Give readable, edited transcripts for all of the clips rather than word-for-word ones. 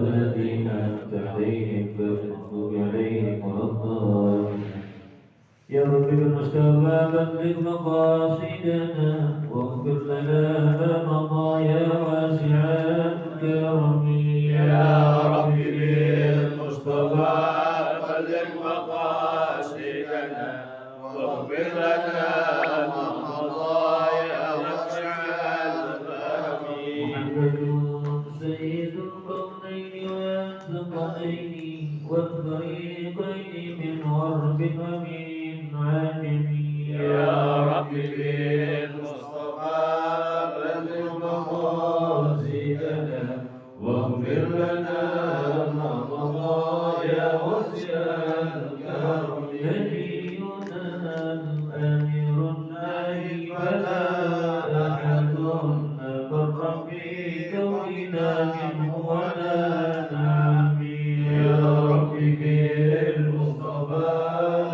الذين أنعمت عليهم غير المغضوب عليهم ولا الضالين يا رب بالمصطفى بلغ مقاصدنا واغفر لنا ما مضى يا واسع الكرم يا رب بالمصطفى بلغ مقاصدنا واغفر لنا ما مضى يا واسع الكرم محمد سيد القرنين والثقلين والفريقين من غرب ومن عجم يا رب بالمصطفى بلغ مقاصدنا واغفر لنا ما مضى يا واسع الكرم نبينا الأمير الناهي فلا أحد أبر في كوننا منه ولا نعم يا رب بالمصطفى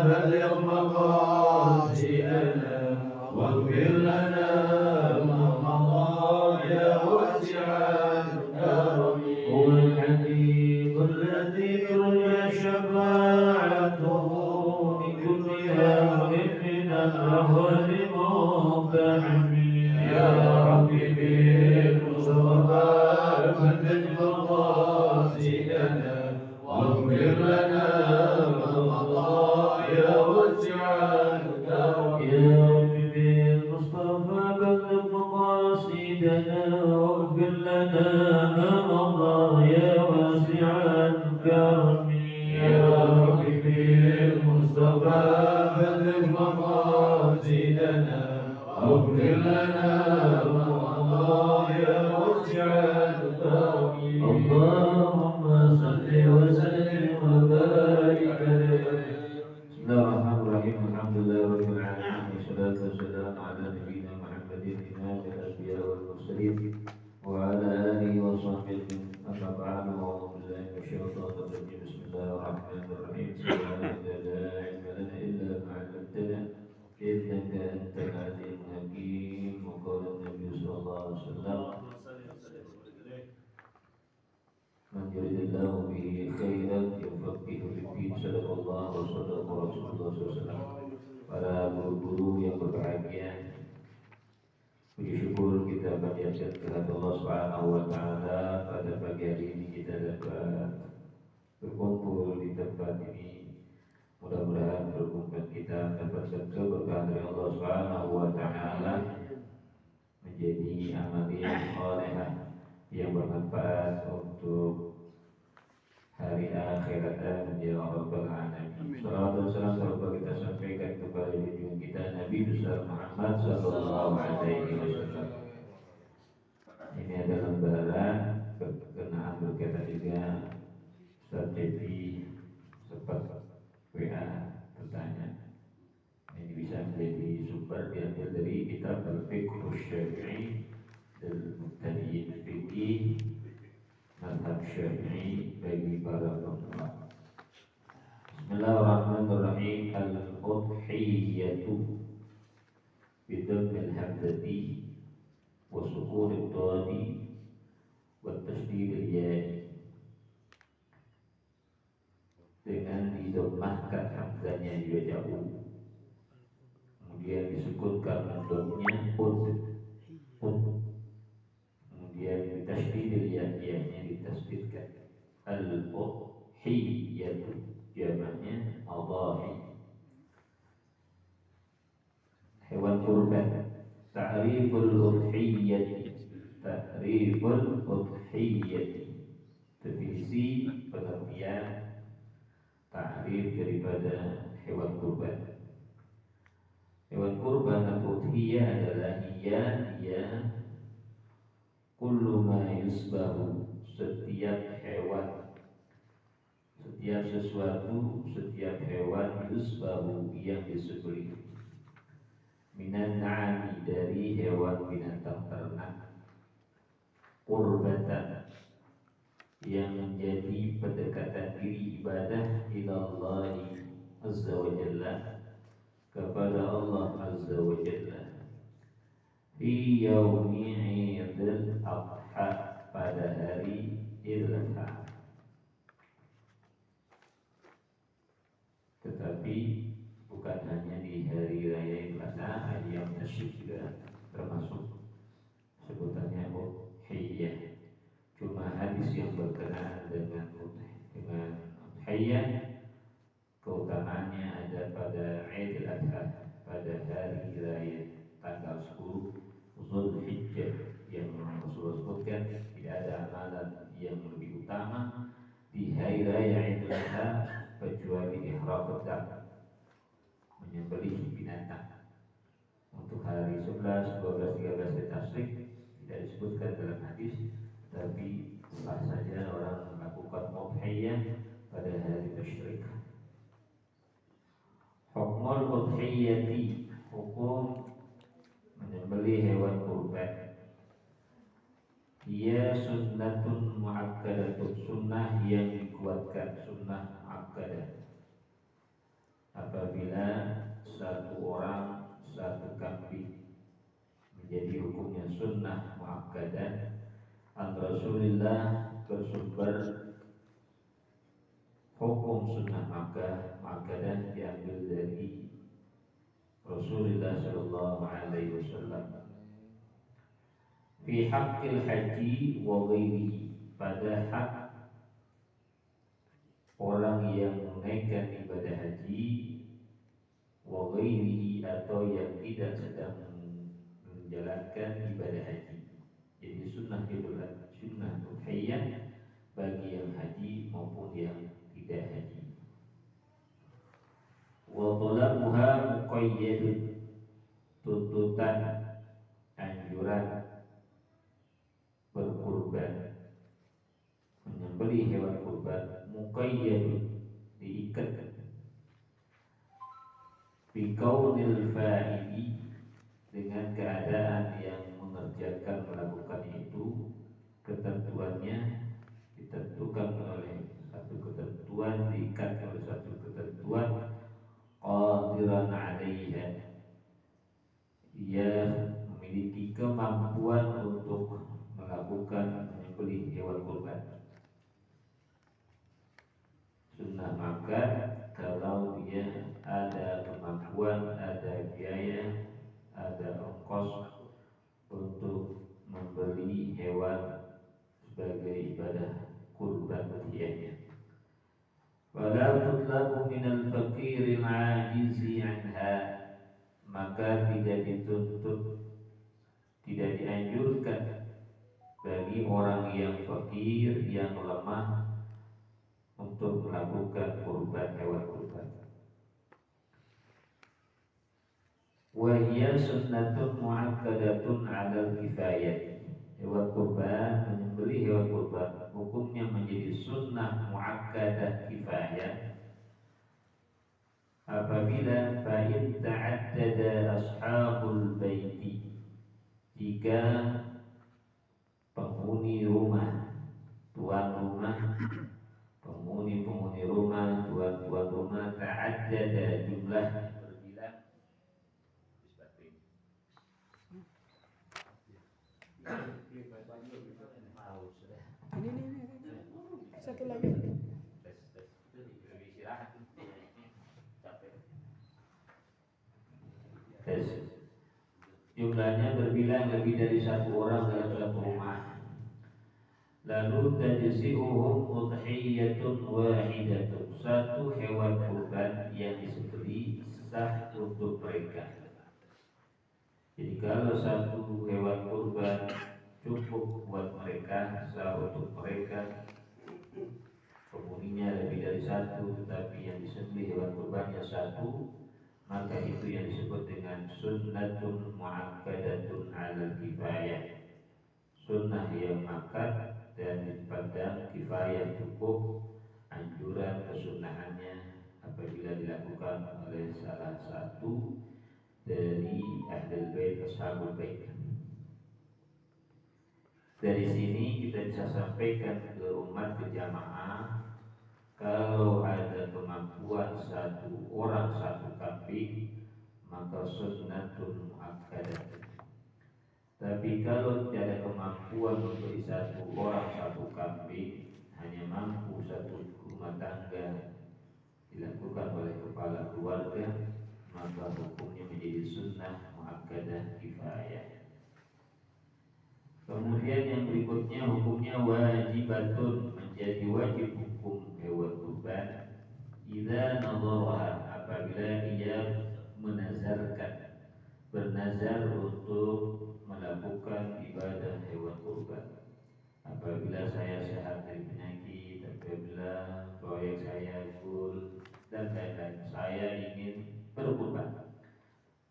بلغ مقاصدنا واغفر لنا ما مضى يا واسع الكرم هو الحبيب الذي ترجى شفاعته من كل هم من الأهوال مقتحم يا رب بالمصطفى بلغ مقاصدنا واغفر لنا ما مضى يا واسع الكرم يا رب بالمصطفى بلغ مقاصدنا واغفر لنا ما مضى يا واسع الكرم يا رب بالمصطفى بلغ مقاصدنا واغفر لنا ما مضى يا واسع الكرم اللهم صل وسلم وبارك عليه. بسم الله الرحمن الرحيم الحمد لله رب العالمين والصلاة والسلام على نبينا محمد إمام الأنبياء والمرسلين وعلى آله وصحبه أما بعد أعوذ بالله من الشيطان الرجيم بسم الله الرحمن الرحيم سبحانك لا علم لنا إلا ما علمتنا إنك أنت العليم الحكيم وقال النبي صلى الله عليه وسلم من يرد الله به خيرا يفقهه في الدين صدق الله وصدق Rasulullah SAW. Para guru-guru yang berbahagia, puji syukur kita panjatkan kehadirat Allah Subhanahu wa taala pada pagi hari ini kita dapat berkumpul di tempat ini. Mudah-mudahan perkumpulan kita mendapatkan keberkahan dari Allah Subhanahu wa taala menjadi amal yang saleh yang bermanfaat untuk hari akhirat dan ya Rabbal Alamin. Salawat dan salam semoga kita sampaikan kepada junjungan kita Nabi besar Muhammad sallallahu alaihi wasallam. Ini adalah lembaran berkenaan berkaitan juga strategi sempat WA bertanya. Ini bisa menjadi sumber diambil dari kitab Al-Fiqh Syafi'i dan Mubtadi'in Fiqih Mazhab Syafi'i bagi para ulama. Bismillahirrahmanirrahim. Al-Udhiyatu bidhammil hamzati wa sukunid dadi wa tasdidil ya'i. Dengan didommahkan hamzanya juga jauh, kemudian disukunkan domnya kemudian ditasdidil ya-nya ditasdidkan. Al-udhiyatu jamaknya adhahi, hewan kurban. Ta'riful udhiyati, ta'riful udhiyati, definisi pengertian ta'rif daripada hewan kurban. Hewan kurban atau udhiyah adalah dia kullu ma yusbahu, setiap hewan, setiap sesuatu, setiap hewan yusbahu yang disembelih, minan na'ami, dari hewan binatang ternak, qurbatan, yang menjadi pendekatan diri ibadah ilallahi azza wa jalla, kepada Allah azza wa jalla, fi yaumi Idul Adha, pada hari Idul Adha. Tapi bukan hanya di hari raya Idul Adha, ayam tasyrik juga termasuk sebutannya udhiyah. Cuma hadis yang berkenaan dengan udhiyah, keutamaannya ada pada Idul Adha, pada hari raya tanggal 10 Zulhijjah, yang Rasulullah sebutkan tidak ada amalan yang lebih utama di hari raya Idul Adha kecuali ihram pedang, menyembelih binatang. Untuk hari 11, 12, 13 tasyrik tidak disebutkan dalam hadis, tapi sah saja orang melakukan udhiyah pada hari tasyrik. Hukmul udhiyati, hukum menyembelih hewan kurban. Ia sunnatun muakkadatun, sunnah yang dikuatkan, sunnah muakkadah. Apabila satu orang satu kambing, menjadi hukumnya sunnah muakkadah. An Rasulillah, bersumber hukum sunnah muakkadah diambil dari Rasulullah Shallallahu Alaihi Wasallam. Fi haqqil haji wa ghairihi, pada hak orang yang menunaikan ibadah haji, wa ghairihi, atau yang tidak sedang menjalankan ibadah haji. Jadi sunnah udhiyah bagi yang haji maupun yang tidak haji. Wa talabuha muqayyadun, tuntutan anjuran berkurban, menyembelih hewan kurban, muqayyadun, diikat, bikaunil fa'ili, dengan keadaan yang mengerjakan, melakukan itu, ketentuannya ditentukan oleh satu ketentuan, diikat oleh satu ketentuan, qadiran 'alaiha, ia memiliki kemampuan untuk melakukan menyembelih hewan kurban. Sunnah maka kalau dia ada kemampuan, ada biaya, ada ongkos untuk membeli hewan sebagai ibadah kurban udhiyahnya. Wala tutlabu minal faqiril ajizi anha, maka tidak dituntut, tidak dianjurkan bagi orang yang fakir, yang lemah, untuk melakukan kurban hewan kurban. Wa hiya sunnatun muakkadatun 'alal kifayah, hewan kurban, menyembelih hewan kurban hukumnya menjadi sunnah muakkadah kifayah apabila fa'in ta'addada ashabul baiti, jika penghuni rumah, tuan rumah, penghuni rumah, tuan rumah, ta'addada, jumlah berbilang, Ini satu lagi. Jumlahnya berbilang lebih dari satu orang dalam satu rumah. Lalu tajzi'uhum udhiyatun wahidatun, satu hewan kurban yang disembelih sah untuk mereka. Jadi kalau satu hewan kurban cukup buat mereka, sah untuk mereka. Penghuninya lebih dari satu, tetapi yang disembelih hewan kurbannya satu, maka itu yang disebut dengan sunnatun muakkadatun 'alal kifayah, sunnah yang muakkad dan dipandang kifayah, cukup, anjuran kesunnahannya apabila dilakukan oleh salah satu dari ahlul bait, ashabul bait. Dari sini kita bisa sampaikan ke umat, ke jamaah, kalau ada kemampuan satu orang satu kambing, maka sunnatun muakkadah. Tapi kalau tidak ada kemampuan untuk satu orang satu kambing, hanya mampu satu rumah tangga, dilakukan oleh kepala kepala keluarga, maka hukumnya menjadi sunnah muakkadah kifayah. Kemudian yang berikutnya hukumnya wajibatun, menjadi wajib hukum hewan kurban. Idza nadharaha, apabila ia menazarkan, bernazar untuk melakukan ibadah hewan kurban. Apabila saya sehat dari penyakit, apabila proyek saya full dan lain-lain, saya ingin berkurban,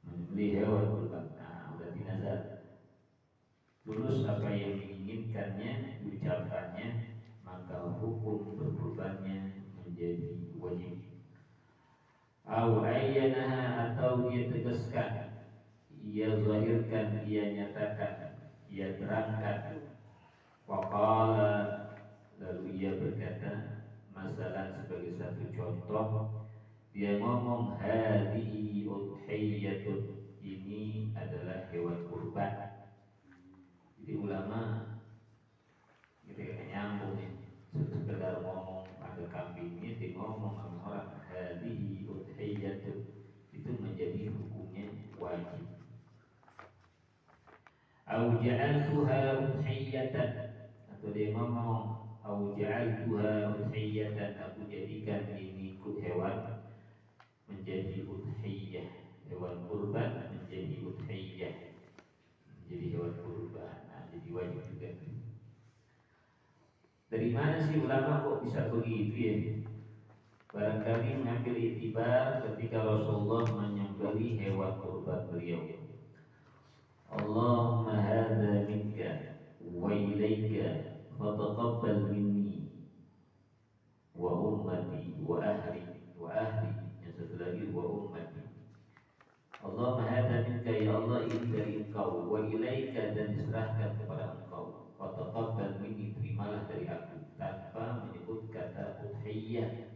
membeli hewan kurban. Nah, berarti nazar. Lulus apa yang diinginkannya, diucapkannya, maka hukum berkurbannya menjadi wajib. Au ayyanaha, atau dia tegaskan, ia zahirkan, ia nyatakan, ia terangkan. Waqala, lalu ia berkata, masalah sebagai satu contoh, dia ngomong hadhihi udhiyatun, ini adalah hewan kurban. Jadi ulama ketika nyambung nih, sekedar ngomong ada kambing ini, dia ngomong sama orang hadhihi udhiyatun, itu menjadi hukumnya wajib. Au ja'altuha udhiyatan, atau dia ngomong au ja'altuha udhiyatan, aku jadikan ini hewan menjadi udhiyah, hewan kurban menjadi udhiyah, menjadi hewan kurban. Nah, jadi wajib juga. Dari mana sih ulama kok bisa begitu ya? Barangkali mengambil itibar ketika Rasulullah menyembelih hewan kurban beliau. Allahumma hadza minka wa ilaika fataqabbal minni wa ummati wa ahli, yang satu lagi wa ummati. Allahumma hadza minka, ya Allah ini dari engkau, wa ilaika, dan diserahkan kepada engkau, fataqabbal minni, terimalah dari aku, tanpa menyebut kata udhiyah.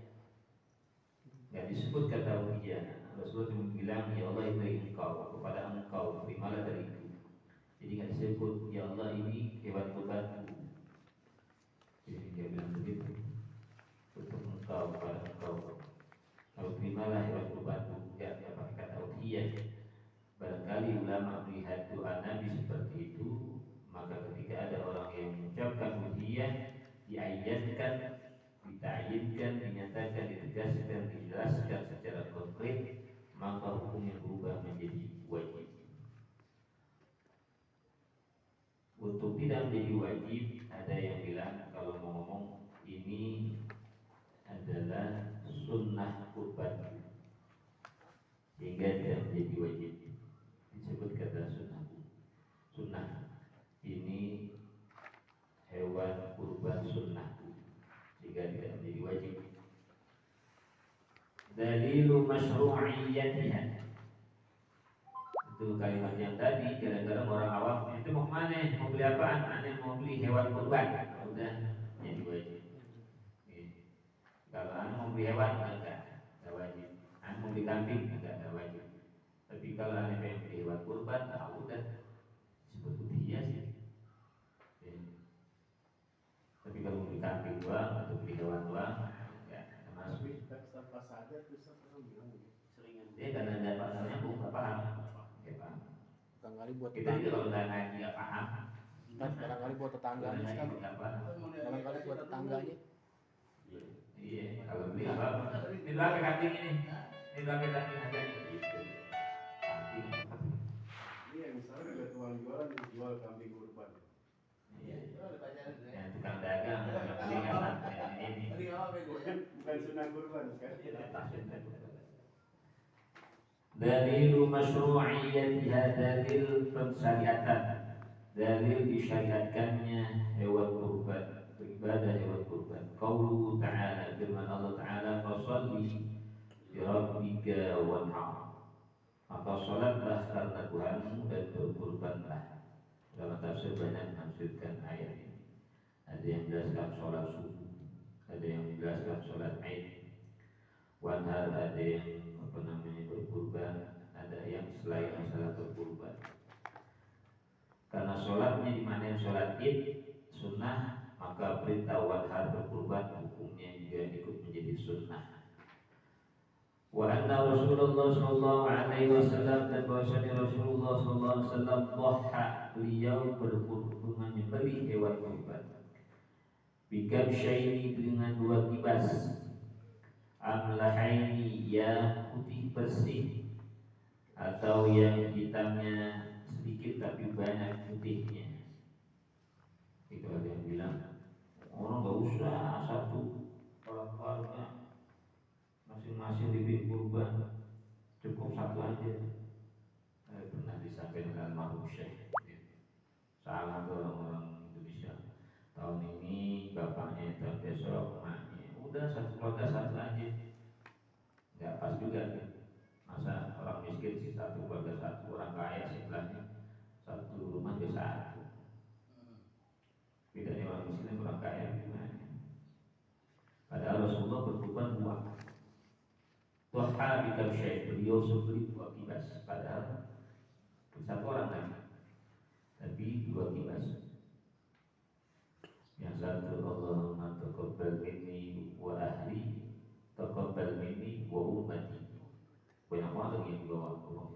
Enggak disebut kata udhiyah. Rasulullah cuma bilang ya Allah ini dari engkau, kepada engkau, terimalah dariku. Jadi nggak disebut ya Allah ini hewan kurbanku. Jadi dia bilang begitu, untuk engkau, kepada engkau, kalau terimalah hewan kurbanku. Ya pakai kata udhiyah. Barangkali ulama melihat doa Nabi seperti itu, maka ketika ada orang yang mengucapkan udhiyah, diayatkan, ditayinkan, dinyatakan, ditegaskan, dijelaskan secara konkret, maka hukumnya berubah menjadi wajib. Untuk tidak menjadi wajib, ada yang bilang kalau mau ngomong ini adalah sunnah kurban, sehingga tidak menjadi wajib. Disebut kata sunnah. Ini hewan kurban sunnahku, sehingga tidak menjadi wajib. Dalilu masyru'iyyatiha, itu kalimat yang tadi. Kadang-kadang orang awam, itu mau kemana? Mau beli apaan? Aneh mau beli hewan kurban. Udah jadi wajib. Kalau aneh mau beli hewan, enggak wajib. Aneh mau beli kambing, enggak wajib. Tapi kalau aneh pengen beli hewan kurban, udah disebut udhiyah sih. Tapi kalau mau beli kambing doang atau beli hewan doang, enggak termasuk. Tanpa sadar bisa orang bilang seringan. Dia karena ada pasalnya nggak paham. Barangkali buat Kita juga kalau nggak ngaji nggak paham. barangkali buat tetangganya kan. Barangkali buat tetangganya. Iya, kalau beli apa? Ini berapa kambing ini? Ini berapa kambing harganya? Gitu. Kambing. Iya, misalnya ada tukang jualan jual kambing kurban. Iya. Yang tukang dagang, beli kan ini. Bukan sunnah kurban kan? Dalilu masyru'iyyatiha, dalil pensyariatan, dalil disyariatkannya hewan kurban, beribadah hewan kurban. Qauluhu ta'ala, firman Allah Ta'ala, fasalli li rabbika wanhar, maka salatlah karena Tuhanmu dan berkurbanlah. Dalam tafsir banyak menafsirkan ayat ini. Ada yang menjelaskan sholat subuh, ada yang menjelaskan sholat Id, wanhar, ada yang berkurban, ada yang selain masalah berkurban. Karena sholatnya dimana sholat Id sunnah, maka perintah wanhar berkurban hukumnya juga ikut menjadi sunnah. Wa anna Rasulullah sallallahu alaihi wasallam, dan bahwasanya Rasulullah sallallahu alaihi wasallam dhaha, beliau berkurban menyembelih hewan kurban. Bikabsyaini, dengan 2 kibas, amlahaini, yang putih bersih atau yang hitamnya sedikit tapi banyak putihnya. Itu ada yang bilang orang nggak usah satu keluarga masing-masing dibikin kurban, cukup satu aja. Pernah disampaikan dengan almarhum Syekh. Salah tuh orang-orang Indonesia. Tahun ini bapaknya, tahun besok emaknya. Udah satu keluarga satu aja. Nggak pas juga nih. Masa orang miskin sih satu keluarga satu, orang kaya sebelahnya satu rumah juga satu. Bedanya orang miskin dan orang kaya gimana? Padahal Rasulullah berkurban 2. Tuha bikam syekh, beliau sembelih 2 kibas. Padahal satu orang lagi, tapi 2 kibas. Yang satu, Allahumma taqabbal minni wa ahli, taqabbal minni wa ummati. Banyak banget yang dibawa Allah.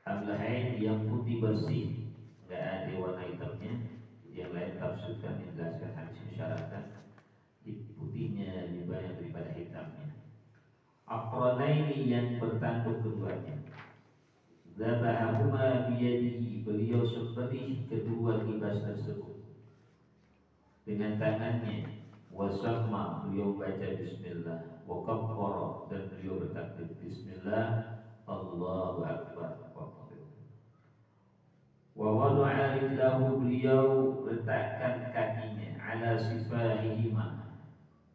Amlahain, yang putih bersih, nggak ada warna hitamnya. Yang lain tafsirkan, menjelaskan hadis masyarakat, putihnya lebih banyak daripada hitamnya. Aqranaini, yang bertanduk keduanya. Zabahahuma biyadihi, beliau sembelih kedua kibas tersebut dengan tangannya. Wasamma, beliau baca bismillah. Wa kabbara, dan beliau bertakbir bismillah, Allahu akbar. Wa wada'a rijlahu, beliau letakkan kakinya ala sifahihima,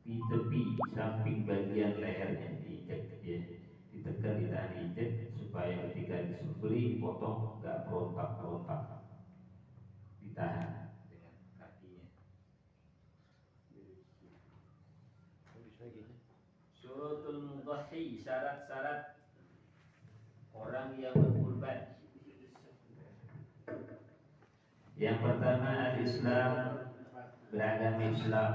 di tepi samping bagian lehernya, diinjak ya, ditekan, ditahan, diinjak supaya ketika disembelih potong enggak berontak-berontak, ditahan dengan kakinya. Syurutul mudhahi, syarat-syarat orang yang berkurban. Yang pertama, al-Islam, beragama Islam.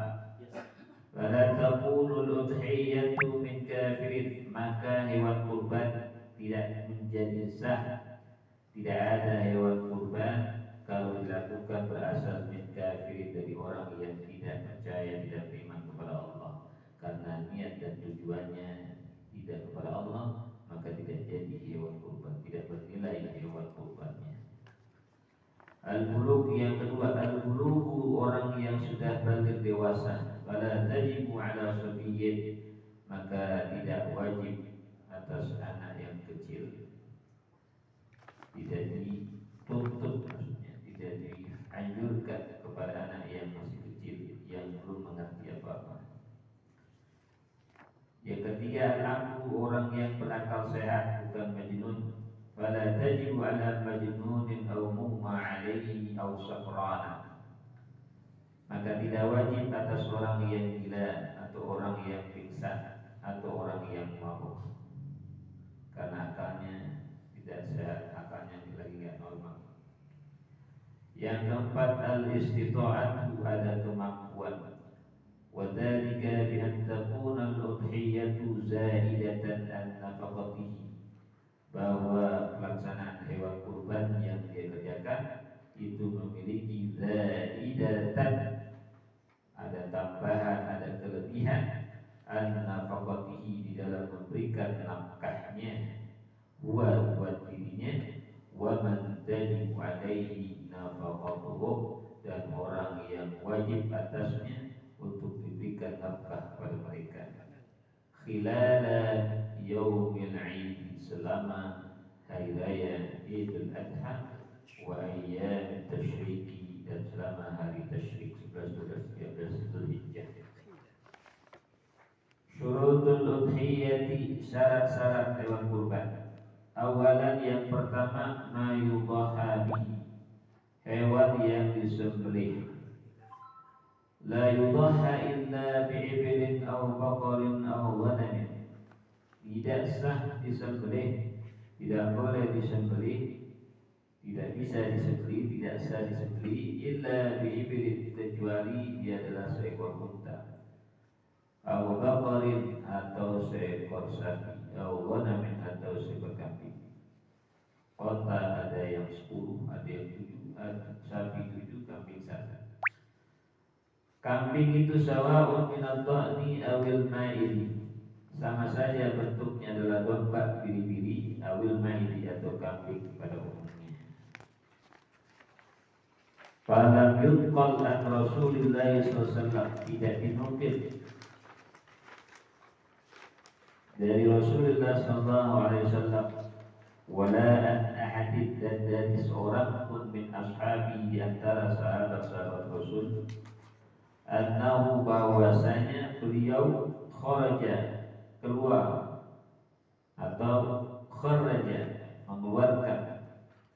Wala taqulul udhiyatu min kafirin, maka hewan kurban tidak menjadi sah. Tidak ada hewan kurban kalau dilakukan berasal min kafirin, dari orang yang tidak percaya, tidak beriman kepada Allah. Karena niat dan tujuannya tidak kepada Allah, maka tidak jadi hewan kurban, tidak bernilai hewan kurbannya. Al-bulugh, yang kedua, al-bulugh, orang yang sudah balik dewasa. Wala tajibu ala sabiyyin, maka tidak wajib atas anak yang kecil. Tidak dituntut, maksudnya tidak dianjurkan kepada anak yang masih kecil, yang belum mengerti apa-apa. Yang ketiga, al-aqlu, orang yang berakal sehat, bukan majnun. Fala tajibu ala majnunin aw mumma alaihi aw safrana, maka tidak wajib atas orang yang gila atau orang yang pingsan atau orang yang mabuk, karena akalnya tidak sehat, akalnya lagi tidak normal. Yang keempat, al-istita'atu, ada kemampuan. Wa dzalika bi an takuna al-udhiyatu zaidatan an nafaqatihi, bahwa pelaksanaan hewan kurban yang dia kerjakan itu memiliki zaidatan, ada tambahan, ada kelebihan, an-nafaqatihi, di dalam memberikan nafkahnya, buat dirinya, wa man tajibu alaihi nafaqatuhu, dan orang yang wajib atasnya untuk diberikan nafkah kepada mereka. Khilala yaumil 'id, selama hari raya Idul Adha, wa ayyam tasyrik, dan selama hari tasyrik 11, 12, 13 Zulhijjah. Syurutul udhiyati, syarat-syarat hewan kurban. Awalan, yang pertama, ma yudhaha bihi, hewan yang disembelih. La yudaha illa bi'ibilin aw baqarin aw ghanamin, tidak sah disembelih, tidak boleh disembelih, tidak bisa disembelih, tidak sah disembelih, illa bi'ibilin, kecuali dia adalah seekor unta, au baqarin atau seekor sapi, au ghanamin atau seekor kambing. Kota ada yang 10, ada yang 7, sapi 7, kambing 1. Kambing itu sawa'un minad dha'ni awil ma'ili, sama saja bentuknya adalah domba biri-biri, awil ma'ili atau kambing pada umumnya. Falam yutqal an Rasulillah SAW, tidak dinukil dari Rasulullah SAW, wala an ahadid, dan dari seorang pun min ashabi di antara sahabat-sahabat Rasul, annahu bahwasanya beliau kharaja keluar atau kharaja mengeluarkan,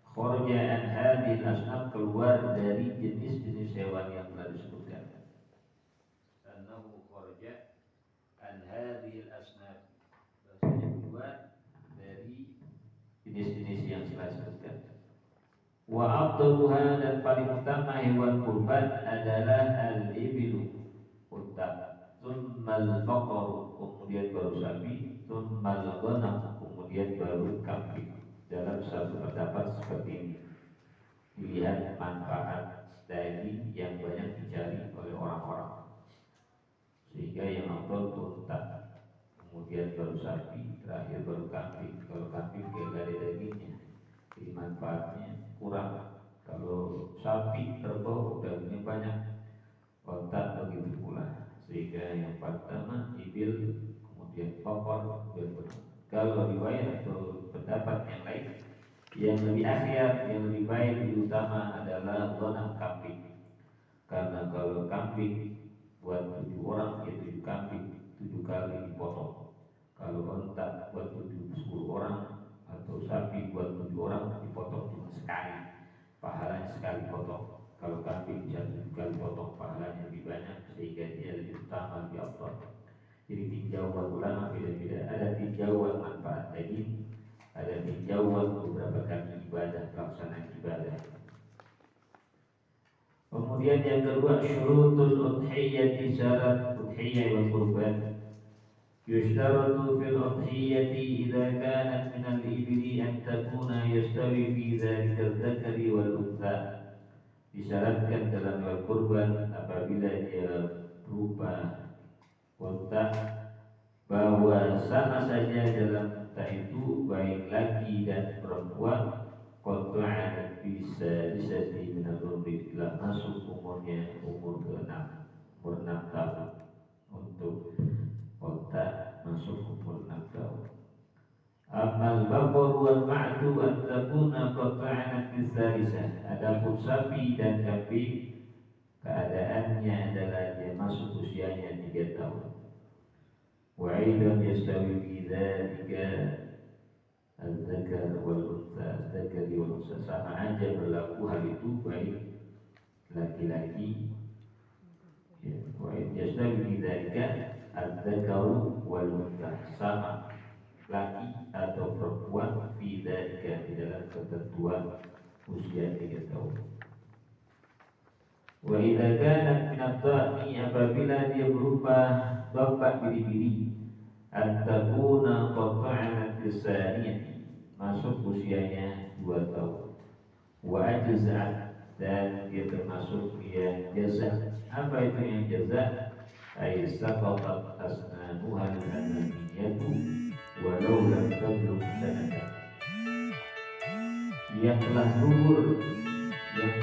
kharaja an hadhil asnaf keluar dari jenis-jenis hewan yang telah disebutkan, annahu kharaja an hadhil asnaf, bahwasanya keluar dari jenis-jenis yang telah disebutkan. Wa afdaluha, dan paling utama hewan kurban adalah al-ibilu, unta, tsummal baqaru, kemudian baru sapi, tsummal ghanam, kemudian baru kambing. Dalam satu pendapat seperti ini, dilihat manfaat daging yang banyak dicari oleh orang-orang, sehingga yang afdal unta, kemudian baru sapi, terakhir baru kambing. Kalau kambing kayak gak ada dagingnya, jadi manfaatnya kurang. Kalau sapi kerbau dagingnya banyak, unta begitu pula. Sehingga yang pertama ibil, kemudian baqar, kalau riwayat atau pendapat yang lain, yang lebih akhir, yang lebih baik, lebih utama adalah ghanam, kambing. Karena kalau kambing buat 7 orang, ya 7 kambing 7 kali dipotong. Kalau unta buat 10 orang, atau sapi buat 7 orang, dipotong cuma sekali, pahalanya sekali potong. Kalau kambing bisa 7 kali potong, pahalanya lebih banyak, sehingga dia lebih utama, lebih afdal. Jadi tinjauan ulama beda-beda. Ada tinjauan manfaat daging, ada tinjauan beberapa kali ibadah, pelaksanaan ibadah. Kemudian yang kedua, syurutul udhiyyati, syarat udhiyyah wal qurban. Yushtaratu fil udhiyyati idza kanat min al-ibli an takuna yastawi fi dzalika al-dzakari wal untha. Disyaratkan dalam wal qurban apabila dia berupa unta, bahwa sama saja dalam unta itu baik laki dan perempuan, qat'an bisa di minal-umri, telah masuk umurnya, umur ke-6, umur 6 tahun. Untuk unta masuk umur 6 tahun. Amal baqar wal ma'du an takuna qat'an bis-salisah. Adapun sapi dan kambing, keadaannya adalah dia masuk usianya 3 tahun. Wa aidan yastawi fi dzalika al-dzakar wal untha, dzakari wal untha, sama aja berlaku hal itu baik laki-laki, ya. Wa aidan yastawi fi dzalika al-dzakaru wal untha, sama laki atau perempuan, fi dzalika, di dalam ketentuan usia 3 tahun. Wa idza kanat min ad-dha'ni, apabila dia berupa domba biri-biri, an-takuna qat'anat bis-saniyati, masuk usianya 2 tahun. Wa ajza'at, dan dia termasuk yang jaza. Apa itu yang jaza? Ay saqatat asnanuha al-amaniyatu walau lam tablugh sanatan, yang telah gugur, yang